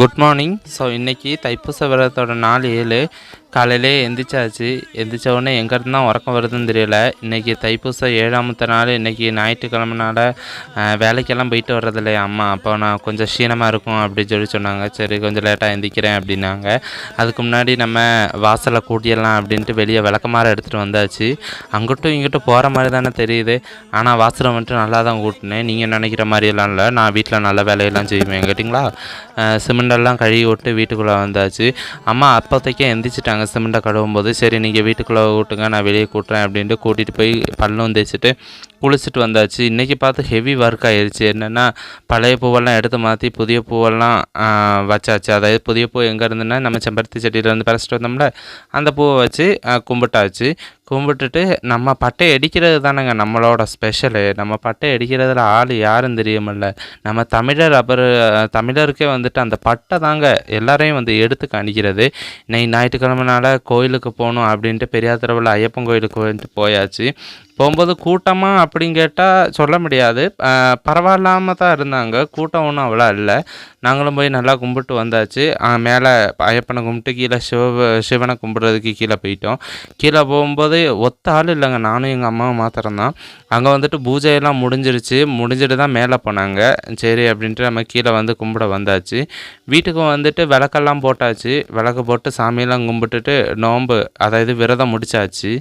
Good morning. So இன்றைக்கி தைப்பூச விரதத்தோட நாள் 7. காலையிலே எந்திரிச்சாச்சு. எந்திரிச்ச உடனே எங்கேருந்து தான் உறக்கம் வருதுன்னு தெரியல. இன்றைக்கி தைப்பூசம் 7ஆமத்த நாள். இன்றைக்கி ஞாயிற்றுக்கிழமைனால வேலைக்கெல்லாம் போயிட்டு வர்றதில்லையா அம்மா. அப்போ நான் கொஞ்சம் க்ஷீணமாக இருக்கும் அப்படின்னு சொன்னாங்க. சரி கொஞ்சம் லேட்டாக எந்திரிக்கிறேன் அப்படின்னாங்க. அதுக்கு முன்னாடி நம்ம வாசலை கூட்டிடலாம் அப்படின்ட்டு வெளியே விளக்கமாற எடுத்துகிட்டு வந்தாச்சு. அங்கிட்டும் இங்கிட்டும் போகிற மாதிரி தானே தெரியுது. ஆனால் வாசலை வந்துட்டு நல்லா தான் கூட்டினேன். நீங்கள் நினைக்கிற மாதிரியெல்லாம் இல்லை. நான் வீட்டில் நல்ல வேலையெல்லாம் செய்வேன் கேட்டிங்களா. சிமெண்டெல்லாம் கழுவி விட்டு வீட்டுக்குள்ளே வந்தாச்சு. அம்மா அப்போதைக்கே எந்திரிச்சிட்டாங்க சிமெண்ட்டை கழுவும் போது. சரி நீங்கள் வீட்டுக்குள்ளே கூட்டுங்க, நான் வெளியே கூட்டுறேன் அப்படின்ட்டு கூட்டிகிட்டு போய் பல்லும் தேய்ச்சிட்டு குளிச்சுட்டு வந்தாச்சு. இன்றைக்கி பார்த்து ஹெவி ஒர்க் ஆகிடுச்சு. என்னென்னா பழைய பூவெல்லாம் எடுத்து மாற்றி புதிய பூவெல்லாம் வச்சாச்சு. அதாவது புதிய பூ எங்கே இருந்துன்னா நம்ம செம்பருத்தி செடியிலேருந்து பறிச்சிட்டு வந்தோம்ல, அந்த பூவை வச்சு கும்பிட்டாச்சு. கும்பிட்டுட்டு நம்ம பட்டை அடிக்கிறது தானேங்க நம்மளோட ஸ்பெஷலு. நம்ம பட்டை அடிக்கிறதுல ஆள் யாரும் தெரியுமில்ல. நம்ம தமிழருக்கே வந்துட்டு அந்த பட்டை தாங்க எல்லாரையும் வந்து எடுத்து காணிக்கிறது. இன்னைக்கு ஞாயிற்றுக்கிழமைனால கோயிலுக்கு போகணும் அப்படின்ட்டு பெரியாத்தரவில் ஐயப்பன் கோயிலுக்கு வந்துட்டு போயாச்சு. போகும்போது கூட்டமாக அப்படின்னு கேட்டால் சொல்ல முடியாது. பரவாயில்லாமல் தான் இருந்தாங்க. கூட்டம் ஒன்றும் அவ்வளோ இல்லை. நாங்களும் போய் நல்லா கும்பிட்டு வந்தாச்சு. மேலே ஐயப்பனை கும்பிட்டு கீழே சிவனை கும்பிட்றதுக்கு கீழே போயிட்டோம். கீழே போகும்போது ஒத்த ஆள் இல்லைங்க, நானும் எங்கள் அம்மாவும் மாத்திரம்தான். அங்கே வந்துட்டு பூஜையெல்லாம் முடிஞ்சிட்டு தான் மேலே போனாங்க. சரி அப்படின்ட்டு நம்ம கீழே வந்து கும்பிட வந்தாச்சு. வீட்டுக்கு வந்துட்டு விளக்கெல்லாம் போட்டாச்சு. விளக்கு போட்டு சாமியெல்லாம் கும்பிட்டுட்டு நோன்பு அதாவது விரதம் முடிச்சாச்சு.